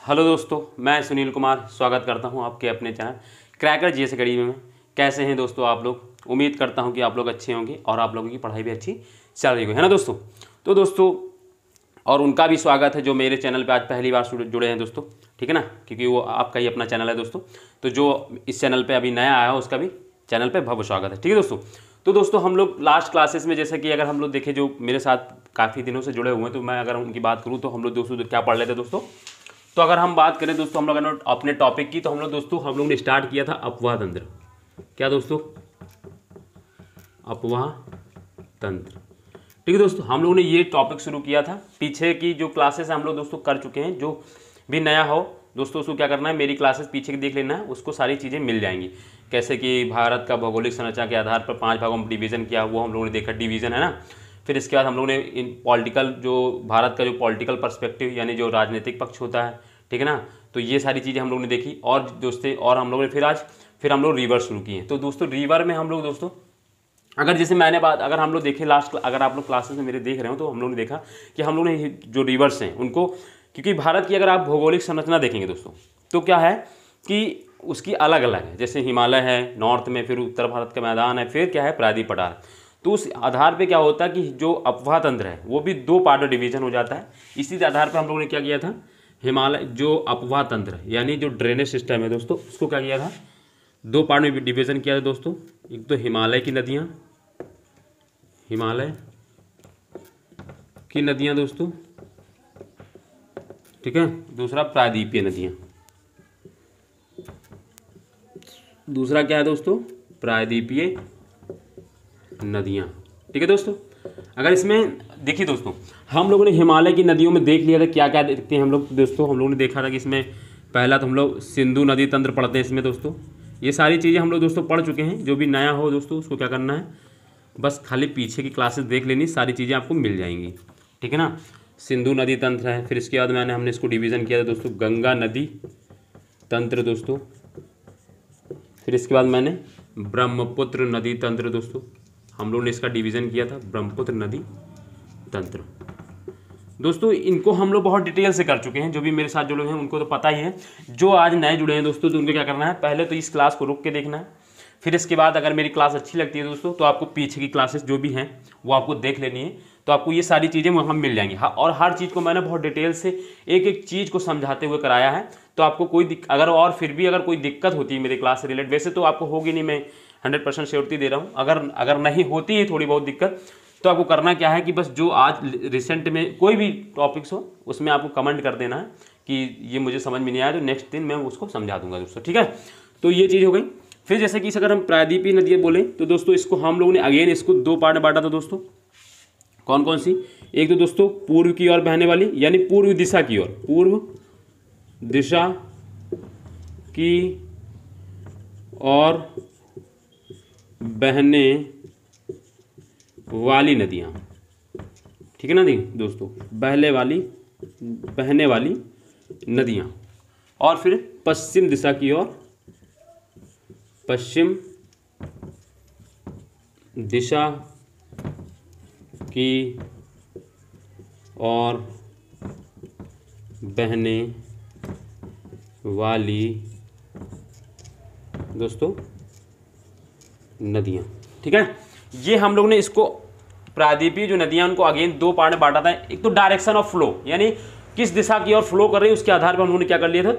Hello दोस्तों, मैं सुनील कुमार स्वागत करता हूं आपके अपने चैनल क्रैकर जीएस अकेडमी में। कैसे हैं दोस्तों आप लोग? उम्मीद करता हूं कि आप लोग अच्छे होंगे और आप लोगों की पढ़ाई भी अच्छी चल रही होगी, है ना दोस्तों। तो दोस्तों और उनका भी स्वागत है जो मेरे चैनल पे आज पहली बार जुड़े हैं दोस्तों, ठीक है ना, क्योंकि वो आपका ही अपना चैनल है दोस्तों। तो जो इस चैनल पर अभी नया आया हो उसका भी चैनल पर भव्य स्वागत है, ठीक है दोस्तों। तो दोस्तों हम लोग लास्ट क्लासेस में जैसे कि अगर हम लोग देखें जो मेरे साथ काफ़ी दिनों से जुड़े हुए हैं, तो मैं अगर उनकी बात करूँ तो हम लोग दोस्तों क्या पढ़ लेते दोस्तों। तो अगर हम बात करें दोस्तों हम लोग अपने टॉपिक की, तो हम लोग ने स्टार्ट किया था अपवाह तंत्र। क्या दोस्तों? अपवाह तंत्र, ठीक है दोस्तों। हम लोगों ने ये टॉपिक शुरू किया था। पीछे की जो क्लासेस हम लोग दोस्तों कर चुके हैं। जो भी नया हो दोस्तों उसको क्या करना है, मेरी क्लासेस पीछे की देख लेना है, उसको सारी चीज़ें मिल जाएंगी। कैसे कि भारत का भौगोलिक संरचना के आधार पर 5 भागों में डिवीज़न किया, वो हम लोगों ने देखा, डिवीज़न है ना। फिर इसके बाद हम लोगों ने इन पॉलिटिकल जो भारत का जो पॉलिटिकल पर्सपेक्टिव यानी जो राजनीतिक पक्ष होता है, ठीक है ना, तो ये सारी चीज़ें हम लोगों ने देखी। और दोस्तों और हम लोगों ने फिर हम लोग रिवर शुरू किए। तो दोस्तों रिवर में हम लोग दोस्तों अगर जैसे अगर हम लोग देखें लास्ट, अगर आप लोग क्लासेस में मेरे देख रहे हो तो हम लोगों ने देखा कि हम लोगों ने जो रिवर्स हैं उनको, क्योंकि भारत की अगर आप भौगोलिक संरचना देखेंगे दोस्तों तो क्या है कि उसकी अलग अलग है। जैसे हिमालय है नॉर्थ में, फिर उत्तर भारत का मैदान है, फिर क्या है प्रायद्वीप पठार। तो उस आधार पे क्या होता है कि जो अपवाह तंत्र है वो भी 2 पार्ट में डिवीजन हो जाता है। इसी के आधार पर हम लोगों ने क्या किया था, हिमालय जो अपवाह तंत्र यानी जो ड्रेनेज सिस्टम है दोस्तों उसको क्या किया था, 2 पार्ट में डिवीजन किया था दोस्तों। एक तो हिमालय की नदियाँ दोस्तों, ठीक है। दूसरा प्रायद्वीपीय नदियाँ, दूसरा क्या है दोस्तों, प्रायद्वीपीय नदियाँ, ठीक है दोस्तों। अगर इसमें देखिए दोस्तों हम लोगों ने हिमालय की नदियों में देख लिया था क्या क्या देखते हैं हम लोग दोस्तों। हम लोगों ने देखा था कि इसमें पहला तो हम लोग सिंधु नदी तंत्र पढ़ते हैं इसमें दोस्तों। ये सारी चीज़ें हम लोग दोस्तों पढ़ चुके हैं। जो भी नया हो दोस्तों उसको क्या करना है, बस खाली पीछे की क्लासेस देख लेनी, सारी चीज़ें आपको मिल जाएंगी, ठीक है ना। सिंधु नदी तंत्र है, फिर इसके बाद हमने इसको डिवीज़न किया था दोस्तों गंगा नदी तंत्र दोस्तों। फिर इसके बाद मैंने ब्रह्मपुत्र नदी तंत्र दोस्तों, हम लोग ने इसका डिवीज़न किया था ब्रह्मपुत्र नदी तंत्र दोस्तों। इनको हम लोग बहुत डिटेल से कर चुके हैं। जो भी मेरे साथ जुड़े हैं उनको तो पता ही है। जो आज नए जुड़े हैं दोस्तों तो उनको क्या करना है, पहले तो इस क्लास को रुक के देखना है। फिर इसके बाद अगर मेरी क्लास अच्छी लगती है दोस्तों तो आपको पीछे की क्लासेस जो भी हैं वो आपको देख लेनी है, तो आपको ये सारी चीज़ें वहाँ मिल जाएंगी। हाँ, और हर चीज़ को मैंने बहुत डिटेल से एक एक चीज़ को समझाते हुए कराया है। तो आपको कोई अगर और फिर भी अगर कोई दिक्कत होती है मेरी क्लास से रिलेटेड, वैसे तो आपको होगी नहीं, मैं 100% श्योरिटी दे रहा हूँ। अगर नहीं होती है थोड़ी बहुत दिक्कत तो आपको करना क्या है कि बस जो आज रिसेंट में कोई भी टॉपिक्स हो उसमें आपको कमेंट कर देना है कि ये मुझे समझ में नहीं आया, तो नेक्स्ट दिन मैं उसको समझा दूंगा दोस्तों, ठीक है। तो ये चीज़ हो गई। फिर जैसे कि अगर हम प्रायद्वीपीय नदियाँ बोले तो दोस्तों इसको हम लोगों ने अगेन इसको 2 पार्ट में बांटा था दोस्तों। कौन कौन सी? एक तो दोस्तों पूर्व की ओर बहने वाली यानी पूर्व दिशा की ओर, पूर्व दिशा की और बहने वाली नदियाँ, ठीक है ना दोस्तों, बहने वाली नदियाँ। और फिर पश्चिम दिशा की ओर, पश्चिम दिशा की और बहने वाली दोस्तों नदियाँ, ठीक है। ये हम लोग ने इसको प्रायद्वीपीय जो नदियाँ उनको अगेन 2 पार्ट में बांटा था। एक तो डायरेक्शन ऑफ फ्लो यानी किस दिशा की ओर फ्लो कर रही है उसके आधार पर हम लोगों ने क्या कर लिया था,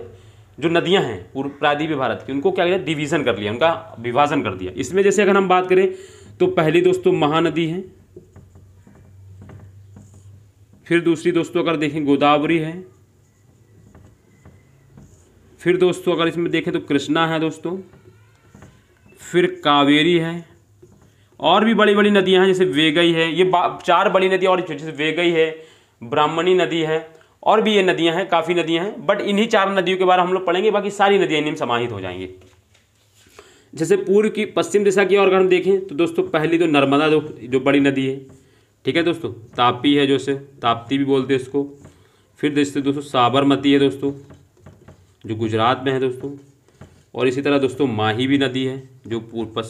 जो नदियाँ हैं पूर्व प्रायद्वीपीय भारत की उनको क्या किया, डिवीज़न कर लिया, उनका विभाजन कर दिया। इसमें जैसे अगर हम बात करें तो पहली दोस्तों महानदी है, फिर दूसरी दोस्तों अगर देखें गोदावरी है, फिर दोस्तों अगर इसमें देखें तो कृष्णा है दोस्तों, फिर कावेरी है, और भी बड़ी बड़ी नदियां हैं जैसे वेगई है। ये 4 बड़ी नदियां और जैसे वेगई है, ब्राह्मणी नदी है, और भी ये नदियां हैं, काफ़ी नदियां हैं। बट इन्हीं 4 नदियों के बारे में हम लोग पढ़ेंगे, बाकी सारी नदियां इन्हीं में समाहित हो जाएंगी। जैसे पूर्व की पश्चिम दिशा की ओर अगर हम देखें तो दोस्तों पहली तो नर्मदा जो बड़ी नदी है, ठीक है दोस्तों। तापी है, जैसे ताप्ती भी बोलते हैं इसको। फिर दोस्तों साबरमती है दोस्तों जो गुजरात में है दोस्तों। और इसी तरह दोस्तों माही भी नदी है जो पूर्व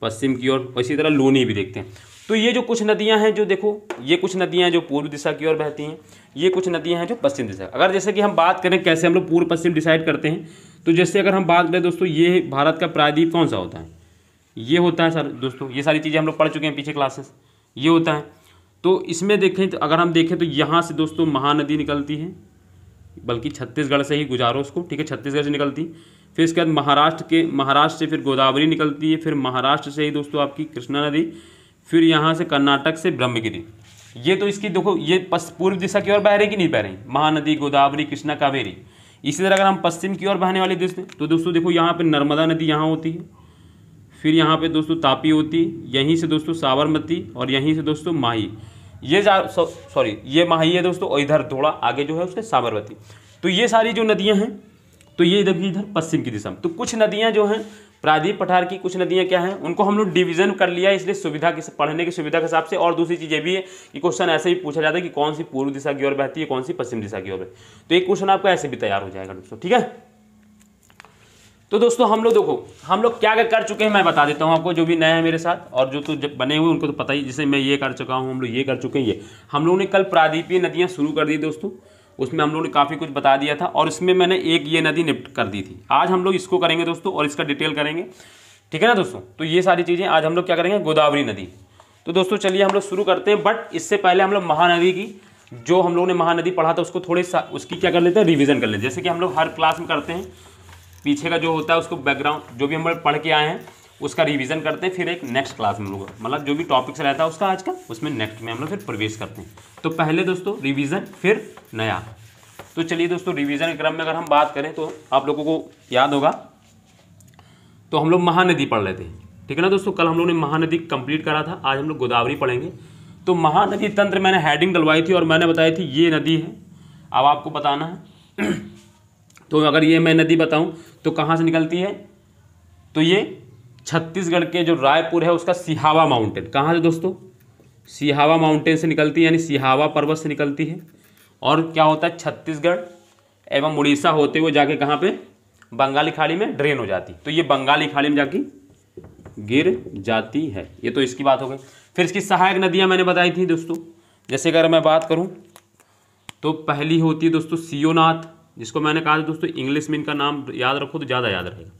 पश्चिम की ओर, और इसी तरह लूनी भी देखते हैं। तो ये जो कुछ नदियां हैं, जो देखो ये कुछ नदियां हैं जो पूर्व दिशा की ओर बहती हैं, ये कुछ नदियां हैं जो पश्चिम दिशा। अगर जैसे कि हम बात करें कैसे हम लोग पूर्व पश्चिम डिसाइड करते हैं, तो जैसे अगर हम बात करें दोस्तों, ये भारत का प्रायद्वीप कौन सा होता है, ये होता है सर दोस्तों, ये सारी चीज़ें हम लोग पढ़ चुके हैं पीछे क्लासेस, ये होता है। तो इसमें देखें तो अगर हम देखें तो यहाँ से दोस्तों महानदी निकलती है, बल्कि छत्तीसगढ़ से ही गुजारो उसको, ठीक है, छत्तीसगढ़ से निकलती। फिर इसके बाद महाराष्ट्र से फिर गोदावरी निकलती है, फिर महाराष्ट्र से ही दोस्तों आपकी कृष्णा नदी, फिर यहाँ से कर्नाटक से ब्रह्मगिरी। ये तो इसकी देखो ये पूर्व दिशा की ओर बह रही कि नहीं बह रही, महानदी, गोदावरी, कृष्णा, कावेरी। इसी तरह अगर हम पश्चिम की ओर बहने वाली देखें तो दोस्तों देखो यहाँ पे नर्मदा नदी यहाँ होती है, फिर यहाँ पे दोस्तों तापी होती है, यहीं से दोस्तों साबरमती, और यहीं से दोस्तों माही। ये सॉरी ये माही है दोस्तों, और इधर थोड़ा आगे जो है उसके साबरमती। तो ये सारी जो नदियाँ हैं, तो ये इधर पश्चिम की दिशा में। तो कुछ नदियाँ जो हैं प्रायद्वीप पठार की, कुछ नदियाँ क्या हैं, उनको हम लोग डिवीजन कर लिया इसलिए सुविधा की, पढ़ने की सुविधा के हिसाब से। और दूसरी चीज़ ये भी है कि क्वेश्चन ऐसे ही पूछा जाता है कि कौन सी पूर्व दिशा की ओर बहती है, कौन सी पश्चिम दिशा की ओर बहती है। तो एक क्वेश्चन आपका ऐसे भी तैयार हो जाएगा दोस्तों, ठीक है। तो दोस्तों हम लोग देखो हम लोग क्या कर चुके हैं, मैं बता देता हूँ आपको, जो भी नए हैं मेरे साथ और जो तो जब बने हुए उनको तो पता ही, जैसे मैं ये कर चुका हूँ, हम लोग ये कर चुके हैं। ये हम लोगों ने कल प्रायद्वीपीय नदियाँ शुरू कर दी दोस्तों, उसमें हम लोगों ने काफ़ी कुछ बता दिया था, और इसमें मैंने एक ये नदी निपट कर दी थी। आज हम लोग इसको करेंगे दोस्तों, और इसका डिटेल करेंगे, ठीक है ना दोस्तों। तो ये सारी चीज़ें आज हम लोग क्या करेंगे, गोदावरी नदी। तो दोस्तों चलिए हम लोग शुरू करते हैं, बट इससे पहले हम लोग महानदी की, जो हम लोगों ने महानदी पढ़ा था उसको थोड़े सा उसकी क्या कर लेते हैं, रिवीजन कर लेते हैं। जैसे कि हम लोग हर क्लास में करते हैं, पीछे का जो होता है उसको बैकग्राउंड जो भी हम लोग पढ़ के आए हैं उसका रिवीजन करते हैं, फिर एक नेक्स्ट क्लास में हम लोग मतलब जो भी टॉपिक्स रहता है उसका आज का, उसमें नेक्स्ट में हम लोग फिर प्रवेश करते हैं। तो पहले दोस्तों रिवीजन, फिर नया। तो चलिए दोस्तों रिवीजन के क्रम में अगर हम बात करें तो आप लोगों को याद होगा, तो हम लोग महानदी पढ़ रहे थे, ठीक है ना दोस्तों। कल हम लोगों ने महानदी कंप्लीट करा था, आज हम लोग गोदावरी पढ़ेंगे। तो महानदी तंत्र मैंने हेडिंग डलवाई थी और मैंने बताई थी ये नदी है, अब आपको बताना है। तो अगर ये मैं नदी बताऊं तो कहाँ से निकलती है, तो ये छत्तीसगढ़ के जो रायपुर है उसका सिहावा माउंटेन, कहाँ से दोस्तों, सिहावा माउंटेन से निकलती है, यानी सिहावा पर्वत से निकलती है। और क्या होता है, छत्तीसगढ़ एवं उड़ीसा होते हुए जाके कहाँ पे, बंगाली खाड़ी में ड्रेन हो जाती। तो ये बंगाली खाड़ी में जाके गिर जाती है। ये तो इसकी बात हो गई। फिर इसकी सहायक नदियाँ मैंने बताई थी दोस्तों, जैसे अगर मैं बात करूँ तो पहली होती है दोस्तों सियोनाथ, जिसको मैंने कहा था दोस्तों इंग्लिश में इनका नाम याद रखो तो ज़्यादा याद रहेगा,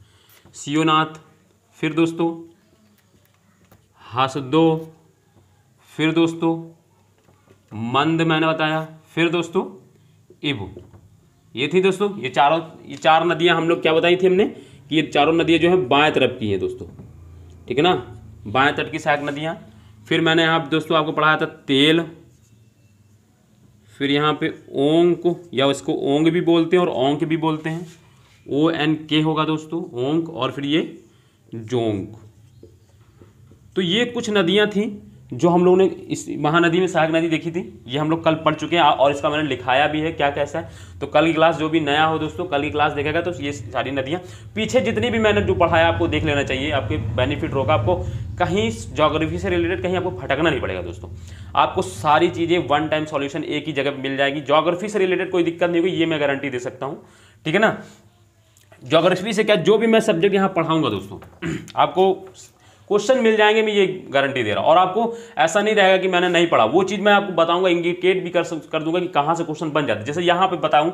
सियोनाथ। फिर दोस्तों हसदो, फिर दोस्तों मंद मैंने बताया, फिर दोस्तों इबू। ये थी दोस्तों ये चार नदियां हम लोग क्या बताई थी हमने कि ये चारों नदियां जो हैं बाएं तरफ की हैं दोस्तों, ठीक है ना, बाएं तट की सहायक नदियां। फिर मैंने यहाँ दोस्तों आपको पढ़ाया था तेल, फिर यहाँ पे ओंक, या इसको ओंग भी बोलते हैं और ओंक भी बोलते हैं, ONK होगा दोस्तों ओंक, और फिर ये जोंक। तो ये कुछ नदियाँ थी जो हम लोगों ने इस महानदी में सहायक नदी देखी थी, ये हम लोग कल पढ़ चुके हैं और इसका मैंने लिखाया भी है क्या कैसा है। तो कल की क्लास जो भी नया हो दोस्तों, कल की क्लास देखेगा तो ये सारी नदियाँ पीछे जितनी भी मैंने जो पढ़ाया आपको देख लेना चाहिए, आपके बेनिफिट होगा। आपको कहीं ज्योग्राफी से रिलेटेड कहीं आपको भटकना नहीं पड़ेगा दोस्तों, आपको सारी चीज़ें वन टाइम सॉल्यूशन एक ही जगह मिल जाएगी। ज्योग्राफी से रिलेटेड कोई दिक्कत नहीं होगी, ये मैं गारंटी दे सकता हूँ, ठीक है ना। ज्योग्राफी से क्या, जो भी मैं सब्जेक्ट यहाँ पढ़ाऊँगा दोस्तों आपको क्वेश्चन मिल जाएंगे, मैं ये गारंटी दे रहा हूँ। और आपको ऐसा नहीं रहेगा कि मैंने नहीं पढ़ा, वो चीज़ मैं आपको बताऊंगा, इंडिकेट भी कर दूंगा कि कहाँ से क्वेश्चन बन जाते हैं। जैसे यहाँ पे बताऊँ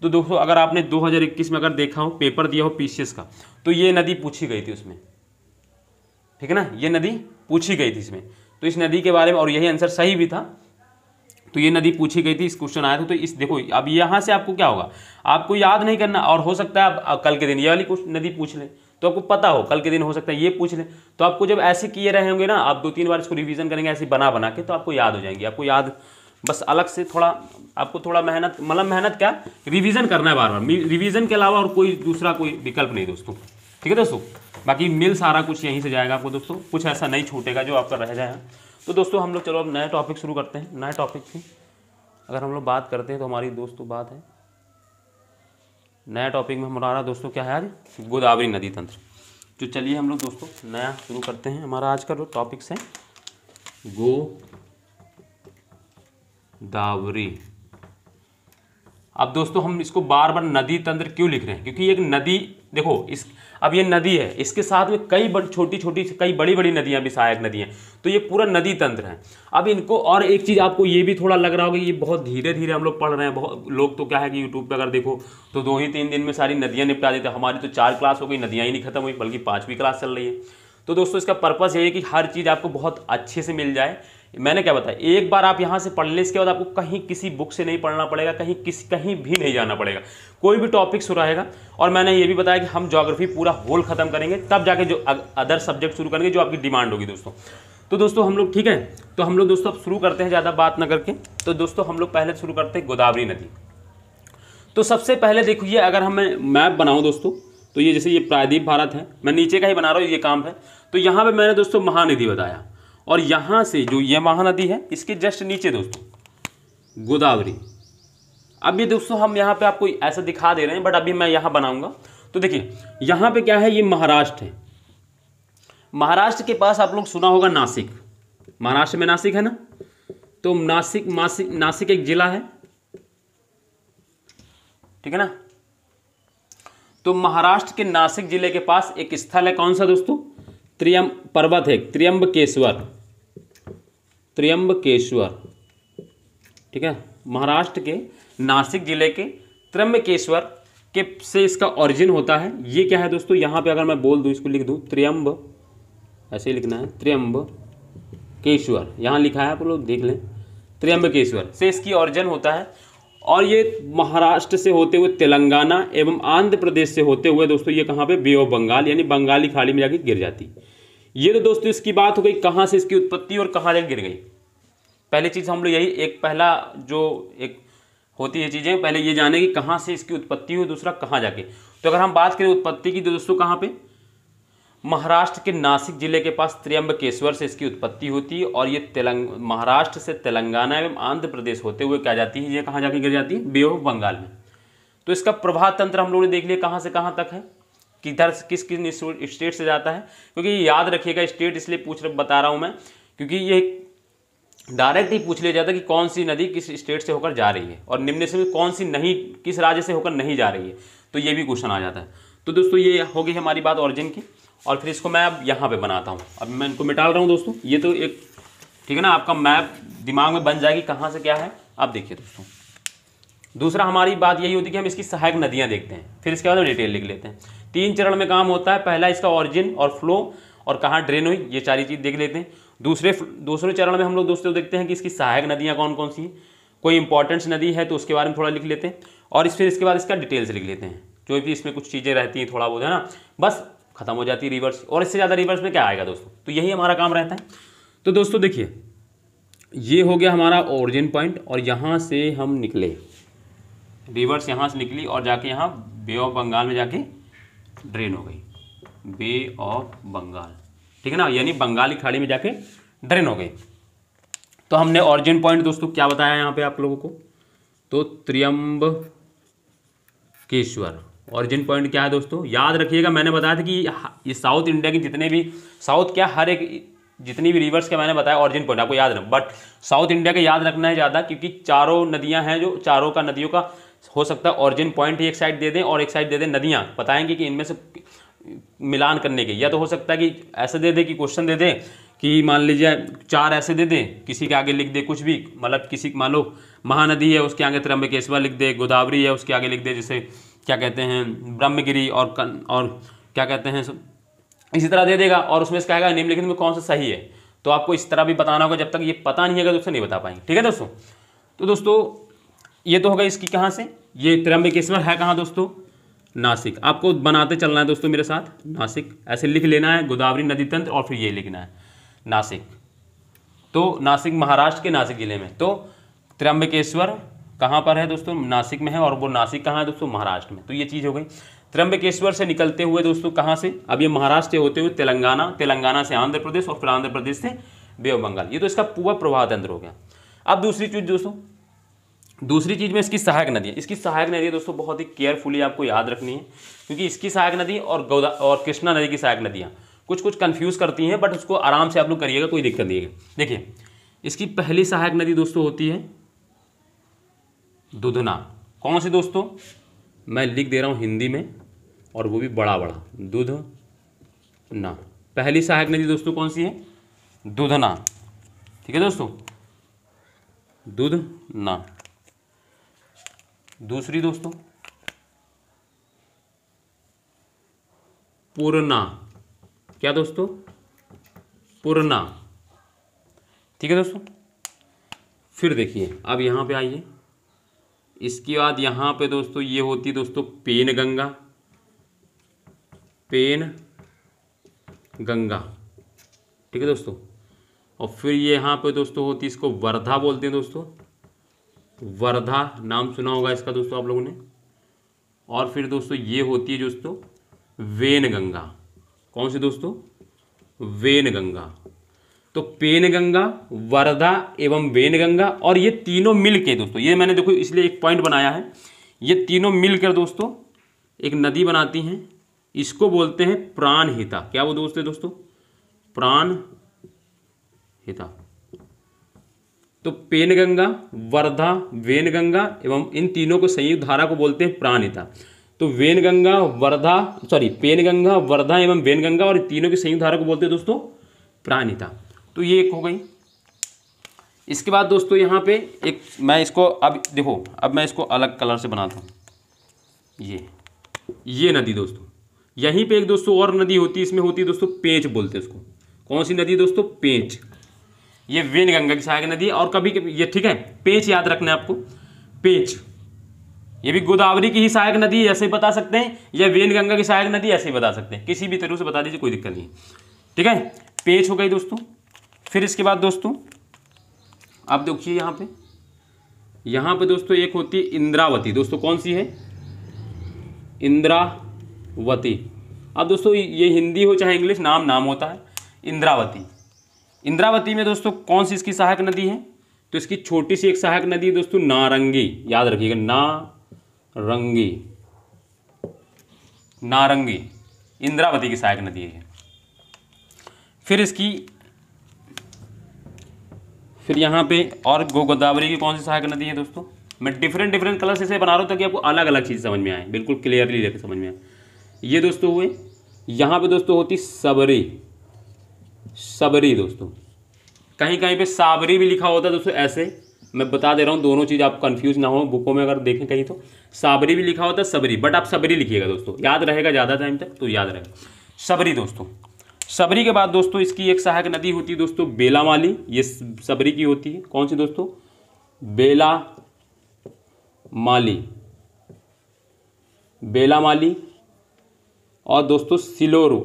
तो दोस्तों अगर आपने 2021 में अगर देखा हो, पेपर दिया हो PCS का, तो ये नदी पूछी गई थी उसमें, ठीक है ना, ये नदी पूछी गई थी इसमें। तो इस नदी के बारे में, और यही आंसर सही भी था, तो ये नदी पूछी गई थी, इस क्वेश्चन आया था। तो इस देखो अब यहाँ से आपको क्या होगा, आपको याद नहीं करना, और हो सकता है आप कल के दिन ये वाली नदी पूछ लें तो आपको पता हो, कल के दिन हो सकता है ये पूछ लें। तो आपको जब ऐसे किए रहे होंगे ना, आप 2-3 बार इसको रिवीजन करेंगे ऐसे बना के, तो आपको याद हो जाएंगे। आपको याद बस अलग से थोड़ा, आपको थोड़ा मेहनत, मतलब मेहनत क्या, रिवीजन करना है बार बार, रिवीजन के अलावा और कोई दूसरा कोई विकल्प नहीं दोस्तों, ठीक है दोस्तों। बाकी मिल सारा कुछ यहीं से जाएगा आपको दोस्तों, कुछ ऐसा नहीं छूटेगा जो आपका रह जाए। तो दोस्तों हम लोग चलो अब नए टॉपिक शुरू करते हैं। नए टॉपिक की अगर हम लोग बात करते हैं तो हमारी दोस्तों बात है, नया टॉपिक में हमारा दोस्तों क्या है आज, गोदावरी नदी तंत्र। तो चलिए हम लोग दोस्तों नया शुरू करते हैं। हमारा आज का जो टॉपिक्स है गोदावरी। अब दोस्तों हम इसको बार बार नदी तंत्र क्यों लिख रहे हैं, क्योंकि एक नदी देखो इस अब ये नदी है, इसके साथ में कई छोटी छोटी कई बड़ी बड़ी नदियां भी, सहायक नदियां, तो ये पूरा नदी तंत्र है। अब इनको और एक चीज़ आपको ये भी थोड़ा लग रहा होगा, ये बहुत धीरे धीरे हम लोग पढ़ रहे हैं। बहुत लोग तो क्या है कि यूट्यूब पे अगर देखो तो 2 ही 3 दिन में सारी नदियां निपटा देते हैं। हमारी तो 4 क्लास हो गई, नदियां ही नहीं खत्म हुई, बल्कि 5वीं क्लास चल रही है। तो दोस्तों इसका पर्पस यही है कि हर चीज़ आपको बहुत अच्छे से मिल जाए। मैंने क्या बताया, एक बार आप यहाँ से पढ़ लें, इसके बाद आपको कहीं किसी बुक से नहीं पढ़ना पड़ेगा, कहीं भी नहीं जाना पड़ेगा, कोई भी टॉपिक शुरू रहेगा। और मैंने ये भी बताया कि हम ज्योग्राफी पूरा होल खत्म करेंगे, तब जाके जो अदर सब्जेक्ट शुरू करेंगे जो आपकी डिमांड होगी दोस्तों। तो दोस्तों हम लोग ठीक है, तो हम लोग दोस्तों अब शुरू करते हैं ज़्यादा बात ना करके। तो दोस्तों हम लोग पहले शुरू करते हैं गोदावरी नदी। तो सबसे पहले देखिए, अगर हम मैं मैप बनाऊँ दोस्तों, तो ये जैसे ये प्रायद्वीप भारत है, मैं नीचे का ही बना रहा हूँ, ये काम है। तो यहाँ पे मैंने दोस्तों महानदी बताया, और यहाँ से जो ये महानदी है इसके जस्ट नीचे दोस्तों गोदावरी। अब ये दोस्तों हम यहाँ पे आपको ऐसा दिखा दे रहे हैं, बट अभी मैं यहाँ बनाऊंगा। तो देखिए यहाँ पे क्या है, ये महाराष्ट्र है। महाराष्ट्र के पास आप लोग सुना होगा नासिक, महाराष्ट्र में नासिक है ना, तो नासिक एक जिला है, ठीक है ना। तो महाराष्ट्र के नासिक जिले के पास एक स्थल है, कौन सा दोस्तों, पर्वत है त्र्यंबकेश्वर, ठीक है। महाराष्ट्र के नासिक जिले के त्र्यंबकेश्वर के से इसका ओरिजिन होता है। ये क्या है दोस्तों, यहाँ पे अगर मैं बोल दूँ, इसको लिख दूँ ऐसे ही लिखना है, त्र्यंबकेश्वर, यहाँ लिखा है, आप लोग देख लें, त्र्यंबकेश्वर से इसकी ओरिजिन होता है। और ये महाराष्ट्र से होते हुए तेलंगाना एवं आंध्र प्रदेश से होते हुए दोस्तों ये कहाँ पे, बे ऑफ बंगाल यानी बंगाली खाड़ी में जाके गिर जाती। ये तो दोस्तों इसकी बात हो गई कहाँ से इसकी उत्पत्ति और कहाँ जाके गिर गई। पहली चीज़ हम लोग यही, एक पहला जो एक होती है चीज़ें, पहले ये जाने कि कहाँ से इसकी उत्पत्ति हुई, दूसरा कहाँ जाके। तो अगर हम बात करें उत्पत्ति की, तो दोस्तों कहाँ पे, महाराष्ट्र के नासिक जिले के पास त्र्यंबकेश्वर से इसकी उत्पत्ति होती है। और ये महाराष्ट्र से तेलंगाना एवं आंध्र प्रदेश होते हुए क्या जाती है, ये कहाँ जाके गिर जाती है, बे ऑफ बंगाल में। तो इसका प्रवाह तंत्र हम लोगों ने देख लिया कहाँ से कहाँ तक है, किधर किस किस स्टेट से जाता है। क्योंकि याद रखिएगा, स्टेट इसलिए बता रहा हूँ मैं, क्योंकि ये डायरेक्ट ही पूछ लिया जाता है कि कौन सी नदी किस स्टेट से होकर जा रही है, और निम्न से कौन सी नहीं, किस राज्य से होकर नहीं जा रही है, तो ये भी क्वेश्चन आ जाता है। तो दोस्तों ये हो गई हमारी बात ऑरिजिन की। और फिर इसको मैं अब यहाँ पे बनाता हूँ, अब मैं इनको मिटा रहा हूँ दोस्तों। ये तो एक ठीक है ना, आपका मैप दिमाग में बन जाएगी कहाँ से क्या है। अब देखिए दोस्तों, दूसरा हमारी बात यही होती है कि हम इसकी सहायक नदियाँ देखते हैं, फिर इसके बाद डिटेल लिख लेते हैं। 3 चरण में काम होता है। पहला इसका ऑरिजिन और फ्लो और कहाँ ड्रेन हुई, ये सारी चीज़ देख लेते हैं। दूसरे चरण में हम लोग दोस्तों देखते हैं कि इसकी सहायक नदियाँ कौन कौन सी हैं, कोई इंपॉर्टेंट नदी है तो उसके बारे में थोड़ा लिख लेते हैं, और फिर इसके बाद इसका डिटेल्स लिख लेते हैं। जो भी इसमें कुछ चीज़ें रहती हैं थोड़ा बहुत है ना, बस खत्म हो जाती है रिवर्स। और इससे ज़्यादा रिवर्स में क्या आएगा दोस्तों, तो यही हमारा काम रहता है। तो दोस्तों देखिए, ये हो गया हमारा ओरिजिन पॉइंट, और यहाँ से हम निकले, रिवर्स यहाँ से निकली और जाके यहाँ बे ऑफ बंगाल में जाके ड्रेन हो गई, बे ऑफ बंगाल, ठीक है ना, यानी बंगाली खाड़ी में जाके ड्रेन हो गई। तो हमने ओरिजिन पॉइंट दोस्तों क्या बताया यहाँ पे आप लोगों को, तो त्र्यंबकेश्वर ओरिजिन पॉइंट क्या है दोस्तों, याद रखिएगा। मैंने बताया था कि ये साउथ इंडिया के जितने भी, साउथ क्या, हर एक जितनी भी रिवर्स के मैंने बताया ओरिजिन पॉइंट आपको याद रखना, बट साउथ इंडिया के याद रखना है ज़्यादा, क्योंकि चारों नदियाँ हैं, जो चारों का नदियों का हो सकता है ओरिजिन पॉइंट ही एक साइड दे दें और एक साइड दे दें नदियाँ, बताएंगे कि इनमें से मिलान करने के, या तो हो सकता है कि ऐसे दे दे कि क्वेश्चन दे दे कि मान लीजिए 4 ऐसे दे दे, किसी के आगे लिख दे कुछ भी, मतलब किसी मान लो महानदी है उसके आगे त्र्यंबकेश्वर लिख दे, गोदावरी है उसके आगे लिख दे जैसे क्या कहते हैं ब्रह्मगिरी, और क्या कहते हैं इसी तरह दे देगा, और उसमें से कहेगा निम्नलिखित में कौन सा सही है। तो आपको इस तरह भी बताना होगा, जब तक ये पता नहीं है दोस्तों नहीं बता पाएंगे, ठीक है दोस्तों। तो दोस्तों ये तो होगा इसकी कहाँ से, ये त्र्यंबकेश्वर है कहाँ दोस्तों, नासिक। आपको बनाते चलना है दोस्तों मेरे साथ, नासिक ऐसे लिख लेना है, गोदावरी नदी तंत्र, और फिर ये लिखना है नासिक। तो नासिक महाराष्ट्र के नासिक जिले में, तो त्र्यंबकेश्वर कहाँ पर है दोस्तों, नासिक में है, और वो नासिक कहाँ है दोस्तों, महाराष्ट्र में। तो ये चीज़ हो गई। त्र्यंबकेश्वर से निकलते हुए दोस्तों कहाँ से, अब ये महाराष्ट्र से होते हुए तेलंगाना, तेलंगाना से आंध्र प्रदेश, और फिर आंध्र प्रदेश से बे ऑफ बंगाल। ये तो इसका पूरा प्रवाह तंत्र हो गया। अब दूसरी चीज़ दोस्तों, दूसरी चीज़ में इसकी सहायक नदी है। इसकी सहायक नदी दोस्तों बहुत ही केयरफुली आपको याद रखनी है, क्योंकि इसकी सहायक नदी और कृष्णा नदी की सहायक नदियाँ कुछ कन्फ्यूज़ करती हैं, बट उसको आराम से आप लोग करिएगा, कोई दिक्कत नहीं है। देखिए इसकी पहली सहायक नदी दोस्तों होती है दुधना। कौन सी दोस्तों, मैं लिख दे रहा हूँ हिंदी में, और वो भी बड़ा बड़ा, दूधना। पहली सहायक नदी दोस्तों कौन सी है? दूधना। ठीक है दोस्तों, दूधना। दूसरी दोस्तों पूर्णा। क्या दोस्तों? पूर्णा। ठीक है दोस्तों। फिर देखिए अब यहाँ पे आइए, इसके बाद यहाँ पे दोस्तों ये होती है दोस्तों पेनगंगा। पेनगंगा। ठीक है दोस्तों। और फिर ये यहाँ पे दोस्तों होती है, इसको वर्धा बोलते हैं दोस्तों। वर्धा नाम सुना होगा इसका दोस्तों आप लोगों ने। और फिर दोस्तों ये होती है दोस्तों वेनगंगा। कौन सी दोस्तों? वेनगंगा। तो पेनगंगा, वर्धा एवं वेनगंगा, और ये तीनों मिलके दोस्तों, ये मैंने देखो इसलिए एक पॉइंट बनाया है, ये तीनों मिलकर दोस्तों एक नदी बनाती हैं। इसको बोलते हैं प्राणहिता। क्या वो दोस्त है दोस्तों? प्राणहिता। तो पेनगंगा, वर्धा, वेनगंगा एवं इन तीनों को संयुक्त धारा को बोलते हैं प्राणहिता। तो वेनगंगा, वर्धा, पेनगंगा, वर्धा एवं वेनगंगा और तीनों की संयुक्त धारा को बोलते हैं दोस्तों प्राणहिता। तो ये एक हो गई। इसके बाद दोस्तों यहाँ पे एक, मैं इसको अब देखो, अब मैं इसको अलग कलर से बनाता हूँ। ये नदी दोस्तों, यहीं पे एक दोस्तों और नदी होती है, इसमें होती है दोस्तों पेंच बोलते हैं उसको। कौन सी नदी दोस्तों? पेंच। ये वेनगंगा की सहायक नदी है। और कभी कभी ये, ठीक है, पेंच याद रखना है आपको, पेंच। ये भी गोदावरी की ही सहायक नदी है ऐसे ही बता सकते हैं, या वेनगंगा की सहायक नदी ऐसे ही बता सकते हैं, किसी भी तरह से बता दीजिए, कोई दिक्कत नहीं। ठीक है, पेंच हो गई दोस्तों। फिर इसके बाद दोस्तों अब देखिए यहाँ पे दोस्तों एक होती है इंद्रावती। दोस्तों कौन सी है? इंद्रावती। अब दोस्तों ये हिंदी हो चाहे इंग्लिश, नाम होता है इंद्रावती। इंद्रावती में दोस्तों कौन सी इसकी सहायक नदी है? तो इसकी छोटी सी एक सहायक नदी है दोस्तों नारंगी। याद रखिएगा, नारंगी। नारंगी इंद्रावती की सहायक नदी है। फिर यहाँ पे और गोदावरी की कौन सी सहायक नदी है दोस्तों? मैं डिफरेंट कलर से बना रहा हूँ ताकि आपको अलग अलग चीज़ समझ में आए, बिल्कुल क्लियरली लेकर समझ में आए। ये दोस्तों हुए। यहाँ पे दोस्तों होती सबरी। सबरी दोस्तों, कहीं कहीं पे साबरी भी लिखा होता है दोस्तों, ऐसे मैं बता दे रहा हूँ, दोनों चीज़ आप कंफ्यूज ना हो। बुकों में अगर देखें कहीं तो साबरी भी लिखा होता है, सबरी, बट आप सबरी लिखिएगा दोस्तों, याद रहेगा ज़्यादा टाइम तक तो याद रहेगा। सबरी दोस्तों। सबरी के बाद दोस्तों इसकी एक सहायक नदी होती है दोस्तों बेलामाली। ये सबरी की होती है। कौन सी दोस्तों? बेलामाली। बेलामाली। और दोस्तों सिलेरू।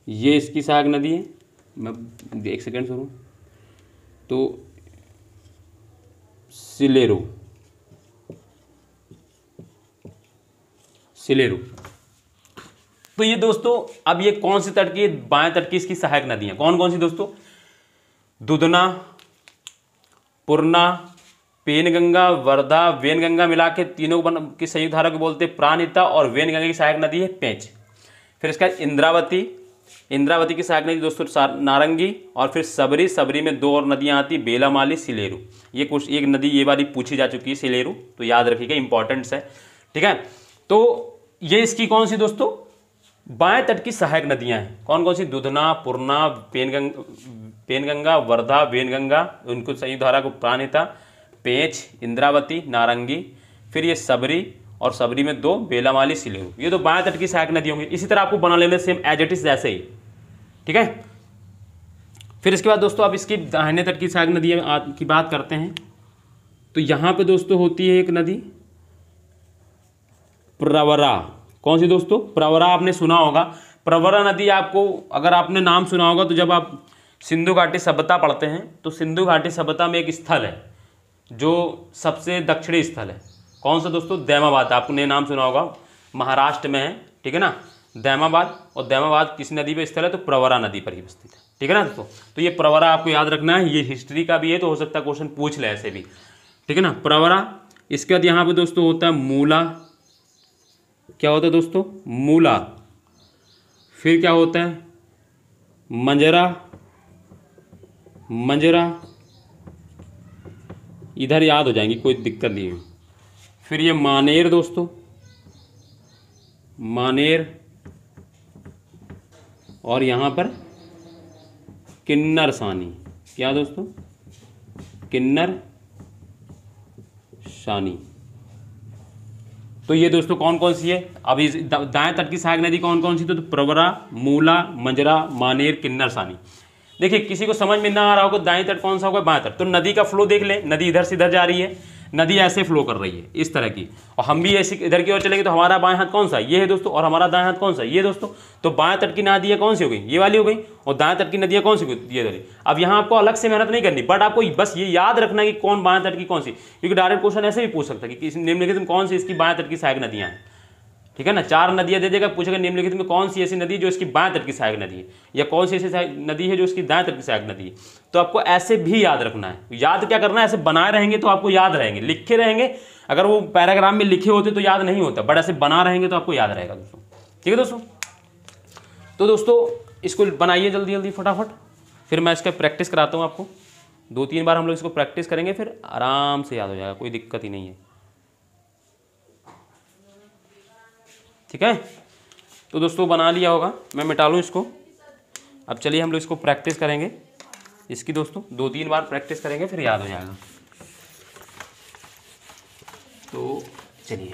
ये इसकी सहायक नदी है। मैं एक सेकेंड सुनूं तो सिलेरू। तो ये दोस्तों अब ये कौन सी तट की, बाएं तट की इसकी सहायक नदी है। कौन सी दोस्तों? दूधना, पूर्णा, पेनगंगा, वर्धा, वेनगंगा मिला के तीनों की संयुक्त धारा को बोलते हैं प्राणहिता, और वेनगंगा की सहायक नदी है पेंच। फिर इसका इंद्रावती। इंद्रावती की सहायक नदी दोस्तों नारंगी। और फिर सबरी में दो और नदियां आती, बेलामाली, सिलेरू। ये कुछ एक नदी ये वाली पूछी जा चुकी है, सिलेरू, तो याद रखिएगा, इंपॉर्टेंट्स है। ठीक है, तो ये इसकी कौन सी दोस्तों? बाएं तट की सहायक नदियां हैं। कौन सी? दूधना, पूर्णा, पेनगंगा, वर्धा, वेनगंगा, उनको संयुक्त धारा को प्राणहिता, पेंच, इंद्रावती, नारंगी। फिर ये सबरी, और सबरी में दो, बेलामाली, सिलेरू। ये तो बाएं तट की सहायक नदी होंगी। इसी तरह आपको बना लेना सेम एज इट इज जैसे ही। ठीक है, फिर इसके बाद दोस्तों अब इसकी दाहिने तट की सहायक नदी की बात करते हैं। तो यहाँ पे दोस्तों होती है एक नदी प्रवरा। कौन सी दोस्तों? प्रवरा। आपने सुना होगा प्रवरा नदी, आपको अगर आपने नाम सुना होगा तो जब आप सिंधु घाटी सभ्यता पढ़ते हैं तो सिंधु घाटी सभ्यता में एक स्थल है जो सबसे दक्षिणी स्थल है। कौन सा दोस्तों? दैमाबाद। आपने नाम सुना होगा, महाराष्ट्र में है। ठीक है ना, दैमाबाद। और दैमाबाद किस नदी पे स्थल है? तो प्रवरा नदी पर ही स्थित है। ठीक है ना दोस्तों, तो ये प्रवरा आपको याद रखना है। ये हिस्ट्री का भी है तो हो सकता है क्वेश्चन पूछ ले ऐसे भी। ठीक है ना, प्रवरा। इसके बाद यहाँ पे दोस्तों होता है मूला। क्या होता है दोस्तों? मूला। फिर क्या होता है? मंजरा। इधर याद हो जाएंगी, कोई दिक्कत नहीं है। फिर ये मानेर दोस्तों, मानेर, और यहाँ पर किन्नर सानी। क्या दोस्तों? किन्नर सानी। तो ये दोस्तों कौन कौन सी है? अब इस दाएं तट की सहायक नदी कौन कौन सी? तो प्रवरा, मूला, मंजरा, मानेर, किन्नर सानी। देखिए किसी को समझ में ना आ रहा होगा दाएं तट कौन सा होगा, बाएं तट, तो नदी का फ्लो देख ले। नदी इधर से इधर जा रही है, नदी ऐसे फ्लो कर रही है इस तरह की, और हम भी ऐसे इधर की ओर चलेंगे तो हमारा बाएं हाथ कौन सा? ये है दोस्तों, और हमारा दाएं हाथ कौन सा? ये दोस्तों। तो बाएं तट की नदियाँ कौन सी हो गई? ये वाली हो गई। और दाएं तट की नदियाँ कौन सी हो गई? ये वाली। अब यहाँ आपको अलग से मेहनत नहीं करनी, बट आपको बस ये याद रखना कि कौन बाएं तट की कौन सी, क्योंकि डायरेक्ट क्वेश्चन ऐसे भी पूछ सकता है कि निम्नलिखित में कौन सी इसकी बाएं तट की सहायक नदियाँ हैं। ठीक है ना, 4 नदियाँ दे देगा, पूछेगा निम्नलिखित में कौन सी ऐसी नदी जो इसकी बाएं तट की सहायक नदी है, या कौन सी ऐसी नदी है जो इसकी दाएं तट की सहायक नदी है। तो आपको ऐसे भी याद रखना है। याद क्या करना है? ऐसे बनाए रहेंगे तो आपको याद रहेंगे, लिखे रहेंगे। अगर वो पैराग्राफ में लिखे होते तो याद नहीं होता, बट ऐसे बना रहेंगे तो आपको याद रहेगा दोस्तों। ठीक है दोस्तों, तो दोस्तों इसको बनाइए जल्दी जल्दी फटाफट, फिर मैं इसका प्रैक्टिस कराता हूँ आपको। 2-3 बार हम लोग इसको प्रैक्टिस करेंगे, फिर आराम से याद हो जाएगा, कोई दिक्कत ही नहीं है। ठीक है, तो दोस्तों बना लिया होगा, मैं मिटा लूँ इसको। अब चलिए हम लोग इसको प्रैक्टिस करेंगे इसकी दोस्तों, 2-3 बार प्रैक्टिस करेंगे फिर याद हो जाएगा। तो चलिए,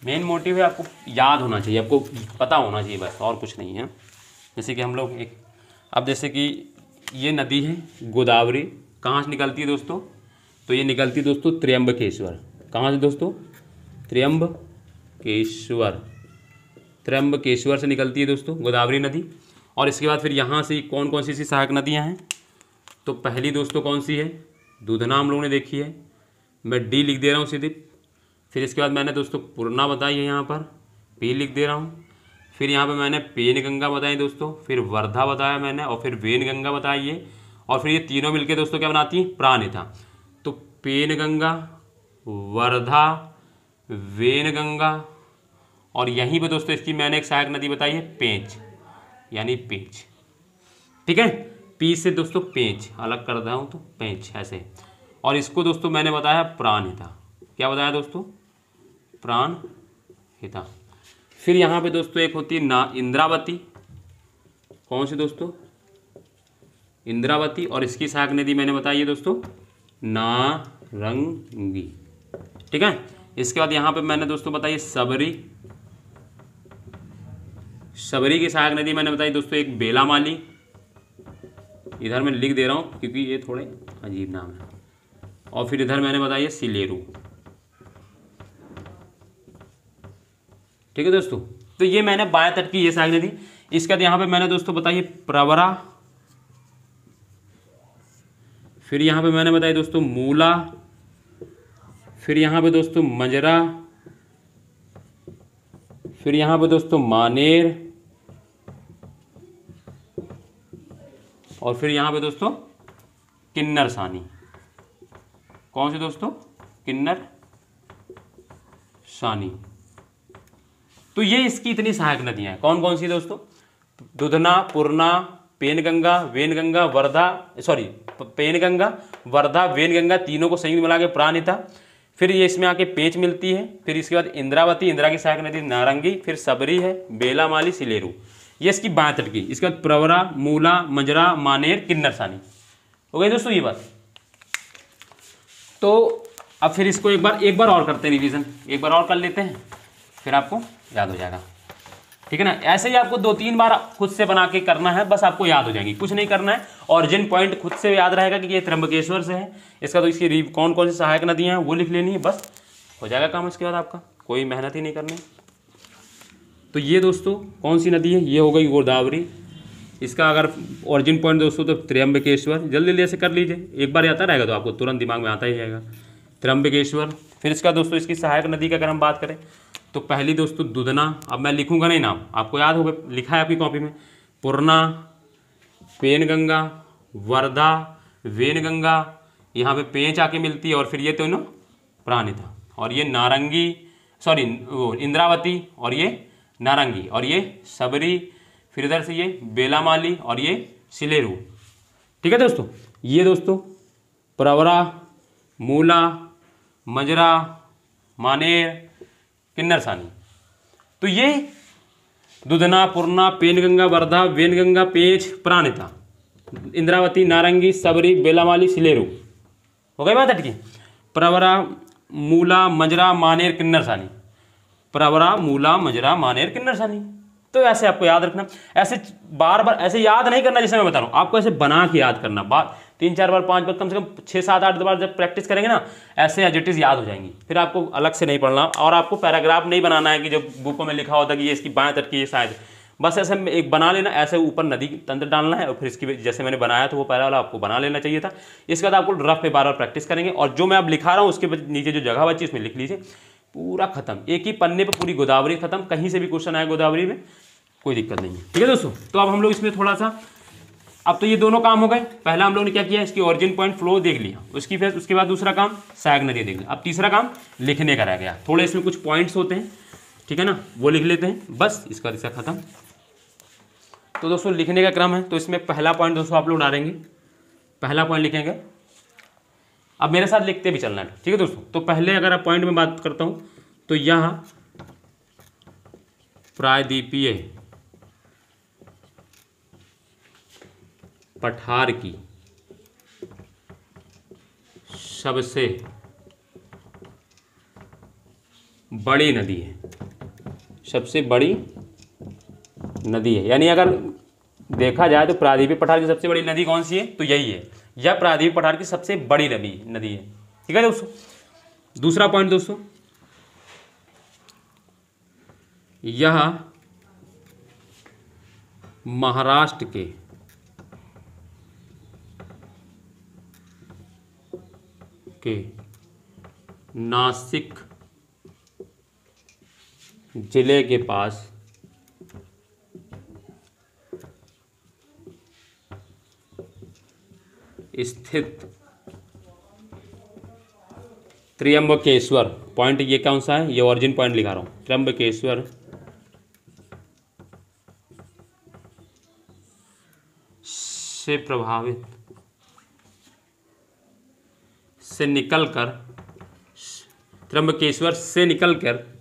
मेन मोटिव है आपको याद होना चाहिए, आपको पता होना चाहिए बस, और कुछ नहीं है। जैसे कि हम लोग अब जैसे कि ये नदी है गोदावरी, कहाँ से निकलती है दोस्तों? तो ये निकलती है दोस्तों त्र्यंबकेश्वर। कहाँ से दोस्तों? त्र्यंबकेश्वर, त्र्यंबकेश्वर से निकलती है दोस्तों गोदावरी नदी। और इसके बाद फिर यहाँ से कौन कौन सी सहायक नदियाँ हैं? तो पहली दोस्तों कौन सी है? दूधना हम लोगों ने देखी है, मैं डी लिख दे रहा हूँ सीधे। फिर इसके बाद मैंने दोस्तों पूर्णा बताई है, यहाँ पर पी लिख दे रहा हूँ। फिर यहाँ पे मैंने पेनगंगा बताई दोस्तों, फिर वर्धा बताया मैंने, और फिर वेनगंगा बताई है। और फिर ये तीनों मिलके दोस्तों क्या बनाती हैं? प्राणहिता। तो पेनगंगा, वर्धा, वेनगंगा, और यहीं पे दोस्तों इसकी मैंने एक सहायक नदी बताई है पेंच, यानी पेंच। ठीक है, पी से दोस्तों पेंच अलग कर रहा हूँ तो पेंच ऐसे। और इसको दोस्तों मैंने बताया प्राणहिता। क्या बताया दोस्तों? प्राणहिता। फिर यहाँ पे दोस्तों एक होती है इंद्रावती। कौन सी दोस्तों? इंद्रावती। और इसकी सहायक नदी मैंने बताई है दोस्तों नारंगी। ठीक है, इसके बाद यहाँ पे मैंने दोस्तों बताई सबरी। सबरी की सहायक नदी मैंने बताई दोस्तों एक बेलामाली। इधर मैं लिख दे रहा हूँ क्योंकि ये थोड़े अजीब नाम है। और फिर इधर मैंने बताई है सिलेरू। ठीक है दोस्तों, तो ये मैंने बाएं तट की ये सहायक नदी। इसके बाद यहाँ पे मैंने दोस्तों बताई प्रवरा। फिर यहाँ पे मैंने बताई दोस्तों मूला। फिर यहाँ पे दोस्तों मंजरा। फिर यहाँ पे दोस्तों मानेर। और फिर यहाँ पे दोस्तों किन्नर सानी। कौन सी दोस्तों? किन्नर सानी। तो ये इसकी इतनी सहायक नदियाँ हैं। कौन कौन सी दोस्तों? दूधना, पूर्णा, पेनगंगा, वेनगंगा, वर्धा, सॉरी पेनगंगा, वर्धा, वेनगंगा, तीनों को संयुक्त मिला के प्राणहिता। फिर ये इसमें आके पेंच मिलती है। फिर इसके बाद इंद्रावती, इंदिरा की सहायक नदी नारंगी। फिर सबरी है, बेलामाली, सिलेरू, ये इसकी बाएं तट की। इसके बाद प्रवरा, मूला, मंजरा, मानेर, किन्नर सानी। हो गई दोस्तों ये बात। तो अब फिर इसको एक बार और करते हैं रिवीजन, एक बार और कर लेते हैं, फिर आपको याद हो जाएगा। ठीक है ना, ऐसे ही आपको 2-3 बार खुद से बना के करना है, बस आपको याद हो जाएगी, कुछ नहीं करना है। ऑरिजिन पॉइंट खुद से याद रहेगा कि ये त्र्यंबकेश्वर से है, इसका तो इसकी कौन कौन सी सहायक नदियाँ हैं वो लिख लेनी है, बस हो जाएगा काम। इसके बाद आपका कोई मेहनत ही नहीं करनी। तो ये दोस्तों कौन सी नदी है? ये हो गई गोदावरी। इसका अगर ऑरिजिन पॉइंट दोस्तों तो त्र्यंबकेश्वर। जल्दी जल्दी ऐसे कर लीजिए, एक बार आता रहेगा तो आपको तुरंत दिमाग में आता ही जाएगा त्र्यंबकेश्वर। फिर इसका दोस्तों इसकी सहायक नदी का अगर हम बात करें तो पहली दोस्तों दूधना। अब मैं लिखूंगा नहीं नाम, आपको याद होगा, लिखा है आपकी कॉपी में। पूर्णा, पेनगंगा, वर्धा, वेनगंगा, यहाँ पे पेंच आके मिलती है। और फिर ये दोनों प्राणहिता। और ये नारंगी, सॉरी वो इंद्रावती, और ये नारंगी, और ये सबरी। फिर इधर से ये बेलामाली और ये सिलेरू। ठीक है दोस्तों। ये दोस्तों प्रवरा, मूला, मजरा, मानेर, किन्नर सानी। तो ये दुधना, पूर्णा, पेनगंगा, वर्धा, वेनगंगा, पेंच, प्राणिता, इंद्रावती, नारंगी, सबरी, बेलामाली, सिलेरू। हो गई बात अटकी। प्रवरा, मूला, मजरा, मानेर, किन्नर सानी। प्रवरा, मूला, मजरा, मानेर, किन्नर सानी। तो ऐसे आपको याद रखना, ऐसे बार बार ऐसे याद नहीं करना जैसे मैं बता रहा हूँ, आपको ऐसे बना के याद करना। बात 3-4 बार 5 बार कम से कम 6-7-8 बार जब प्रैक्टिस करेंगे ना, ऐसे एज इट इज याद हो जाएंगी। फिर आपको अलग से नहीं पढ़ना और आपको पैराग्राफ नहीं बनाना है कि जो बुकों में लिखा होता है कि ये इसकी बाएं तट की ये शायद। बस ऐसे एक बना लेना, ऐसे ऊपर नदी तंत्र डालना है और फिर इसकी जैसे मैंने बनाया तो वो पहला वाला आपको बना लेना चाहिए था। इसके बाद आपको रफ पे बार बार प्रैक्टिस करेंगे और जो मैं अब लिखा रहा हूँ उसके नीचे जो जगह बची उसमें लिख लीजिए। पूरा खत्म, एक ही पन्ने पर पूरी गोदावरी खत्म। कहीं से भी क्वेश्चन आए गोदावरी में कोई दिक्कत नहीं है। ठीक है दोस्तों। तो अब हम लोग इसमें थोड़ा सा, अब तो ये दोनों काम हो गए। पहला हम लोग ने क्या किया, इसकी ओरिजिन पॉइंट फ्लो देख लिया, उसकी फिर उसके बाद दूसरा काम सहायक नदी देख लिया। अब तीसरा काम लिखने का रह गया। थोड़े इसमें कुछ पॉइंट्स होते हैं, ठीक है ना, वो लिख लेते हैं बस। इसका इसका खत्म। तो दोस्तों लिखने का क्रम है, तो इसमें पहला पॉइंट दोस्तों आप लोग डालेंगे, पहला पॉइंट लिखेंगे। अब मेरे साथ लिखते भी चलना है, ठीक है दोस्तों। तो पहले अगर आप पॉइंट में बात करता हूँ तो यह प्रायद्वीपीय पठार की सबसे बड़ी नदी है, सबसे बड़ी नदी है। यानी अगर देखा जाए तो प्रायद्वीपीय पठार की सबसे बड़ी नदी कौन सी है, तो यही है, यह प्रायद्वीपीय पठार की सबसे बड़ी नदी है। ठीक है दोस्तों। दूसरा पॉइंट दोस्तों, यह महाराष्ट्र के नासिक जिले के पास स्थित त्र्यंबकेश्वर, पॉइंट ये कौन सा है, ये ओरिजिन पॉइंट लिखा रहा हूं, त्र्यंबकेश्वर से प्रभावित से निकलकर, त्र्यंबकेश्वर से निकलकर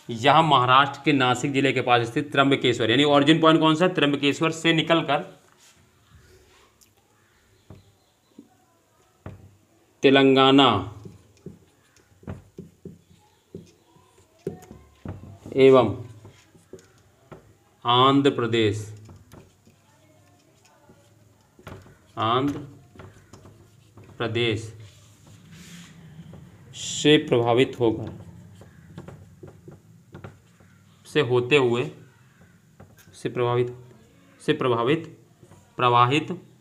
यहां महाराष्ट्र के नासिक जिले के पास स्थित त्र्यंबकेश्वर, यानी ओरिजिन पॉइंट कौन सा है, त्र्यंबकेश्वर से निकलकर तेलंगाना एवं आंध्र प्रदेश से प्रभावित होकर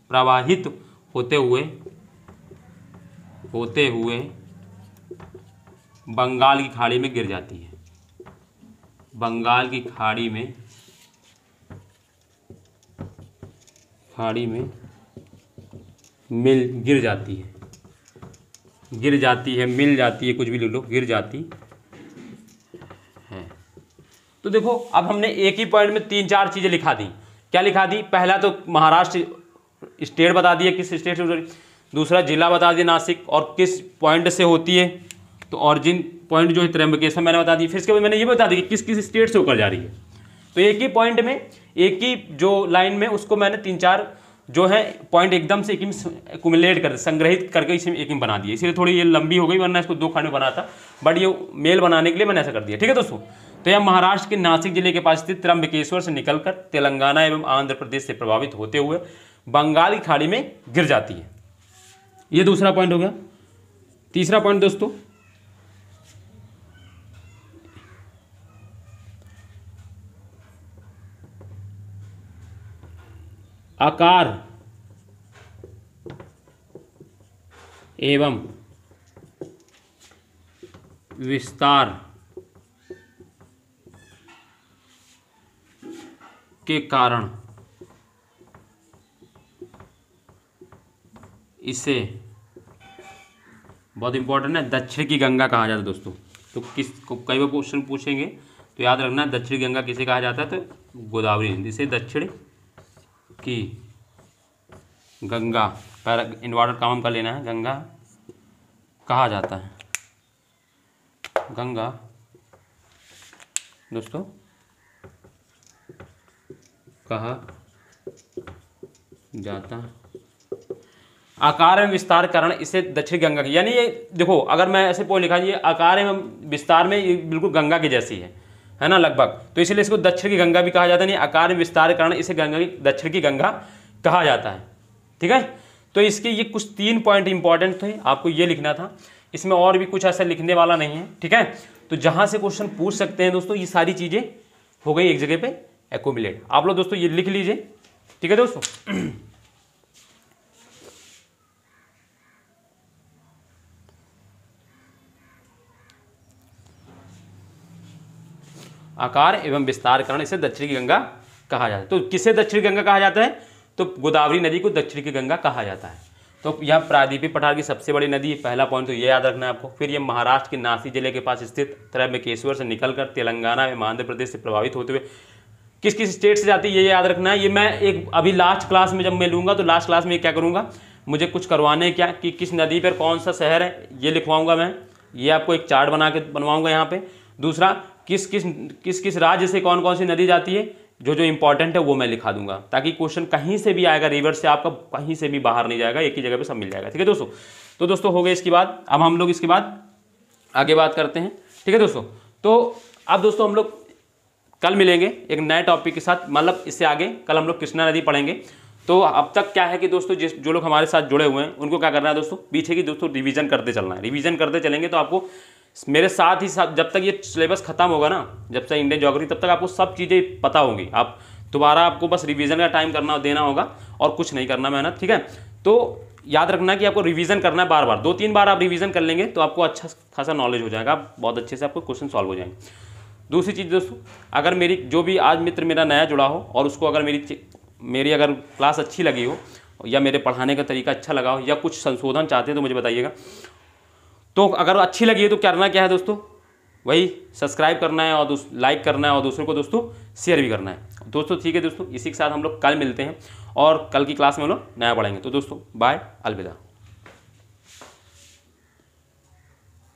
प्रवाहित होते हुए बंगाल की खाड़ी में गिर जाती है, बंगाल की खाड़ी में गिर जाती है, मिल जाती है, कुछ भी ले लो, गिर जाती है। तो देखो अब हमने एक ही पॉइंट में 3-4 चीजें लिखा दी। क्या लिखा दी, पहला तो महाराष्ट्र स्टेट बता दिया, किस स्टेट से, दूसरा जिला बता दिया नासिक और किस पॉइंट से होती है, तो ऑरिजिन पॉइंट जो है त्र्यंबकेश्वर मैंने बता दी। फिर इसके बाद मैंने ये बता दी कि किस किस स्टेट से होकर जा रही है। तो एक ही पॉइंट में, एक ही जो लाइन में, उसको मैंने 3-4 जो है पॉइंट एकदम से एक में एक्युमुलेट कर, संग्रहित करके इसे एक में बना दिया। इसलिए थोड़ी ये लंबी हो गई, वरना इसको 2 खंड में बना था, बट ये मेल बनाने के लिए मैंने ऐसा कर दिया। ठीक है दोस्तों। तो यह महाराष्ट्र के नासिक जिले के पास स्थित त्र्यंबकेश्वर से निकलकर तेलंगाना एवं आंध्र प्रदेश से प्रभावित होते हुए बंगाल की खाड़ी में गिर जाती है। ये दूसरा पॉइंट हो गया। तीसरा पॉइंट दोस्तों, आकार एवं विस्तार के कारण इसे, बहुत इंपॉर्टेंट है, दक्षिण की गंगा कहा जाता है दोस्तों। तो किस को कई बार क्वेश्चन पूछेंगे तो याद रखना दक्षिणी गंगा किसे कहा जाता है, तो गोदावरी नदी, इसे दक्षिण की गंगा, पहला इन्वर्टेड कॉमा कर लेना है, गंगा कहा जाता है, गंगा दोस्तों कहा जाता है। आकार में विस्तार के कारण इसे दक्षिण गंगा की, यानी ये देखो अगर मैं ऐसे पोल लिखा, ये आकार में विस्तार में ये बिल्कुल गंगा की जैसी है ना लगभग, तो इसलिए इसको दक्षिण की गंगा भी कहा जाता है। आकार में विस्तार के कारण इसे गंगा की, दक्षिण की गंगा कहा जाता है। ठीक है, तो इसके ये कुछ 3 पॉइंट इंपॉर्टेंट थे, आपको ये लिखना था, इसमें और भी कुछ ऐसा लिखने वाला नहीं है। ठीक है, तो जहाँ से क्वेश्चन पूछ सकते हैं दोस्तों, ये सारी चीज़ें हो गई एक जगह पे एक्यूमुलेट। आप लोग दोस्तों ये लिख लीजिए। ठीक है दोस्तों, आकार एवं विस्तार कारण इसे दक्षिण की गंगा कहा जाता है। तो किसे दक्षिण गंगा कहा जाता है, तो गोदावरी नदी को दक्षिण की गंगा कहा जाता है। तो यह प्रायद्वीपीय पठार की सबसे बड़ी नदी, पहला पॉइंट तो ये याद रखना है आपको। फिर ये महाराष्ट्र के नासिक जिले के पास स्थित त्रयंबकेश्वर से निकलकर तेलंगाना एवं आंध्र प्रदेश से प्रभावित होते हुए किस किस स्टेट से जाती है, ये याद रखना है। ये मैं एक अभी लास्ट क्लास में जब मैं लूँगा, तो लास्ट क्लास में क्या करूँगा, मुझे कुछ करवाने क्या कि किस नदी पर कौन सा शहर है ये लिखवाऊँगा मैं, ये आपको एक चार्ट बना के बनवाऊँगा यहाँ पे। दूसरा किस किस राज्य से कौन कौन सी नदी जाती है, जो जो इंपॉर्टेंट है वो मैं लिखा दूंगा, ताकि क्वेश्चन कहीं से भी आएगा रिवर से, आपका कहीं से भी बाहर नहीं जाएगा, एक ही जगह पे सब मिल जाएगा। ठीक है दोस्तों, तो दोस्तों हो गए इसके बाद, अब हम लोग इसके बाद आगे बात करते हैं। ठीक है दोस्तों, तो अब दोस्तों हम लोग कल मिलेंगे एक नए टॉपिक के साथ, मतलब इससे आगे कल हम लोग कृष्णा नदी पढ़ेंगे। तो अब तक क्या है कि दोस्तों जो लोग हमारे साथ जुड़े हुए हैं उनको क्या करना है दोस्तों, पीछे की दोस्तों रिवीजन करते चलना है। रिवीजन करते चलेंगे तो आपको मेरे साथ ही साथ जब तक ये सिलेबस खत्म होगा ना, जब तक इंडियन ज्योग्राफी, तब तक आपको सब चीज़ें पता होंगी। आप दोबारा आपको बस रिवीजन का टाइम देना होगा और कुछ नहीं करना मेहनत। ठीक है, तो याद रखना कि आपको रिवीजन करना है बार बार, 2-3 बार आप रिवीजन कर लेंगे तो आपको अच्छा खासा नॉलेज हो जाएगा, बहुत अच्छे से आपको क्वेश्चन सॉल्व हो जाएंगे। दूसरी चीज़ दोस्तों, अगर मेरी जो भी आज मित्र मेरा नया जुड़ा हो और उसको अगर मेरी अगर क्लास अच्छी लगी हो या मेरे पढ़ाने का तरीका अच्छा लगा हो या कुछ संशोधन चाहते हैं तो मुझे बताइएगा। तो अगर अच्छी लगी है तो करना क्या है दोस्तों, वही सब्सक्राइब करना है और लाइक करना है और दूसरों को दोस्तों शेयर भी करना है दोस्तों। ठीक है दोस्तों, इसी के साथ हम लोग कल मिलते हैं और कल की क्लास में हम लोग नया पढ़ेंगे। तो दोस्तों बाय, अलविदा।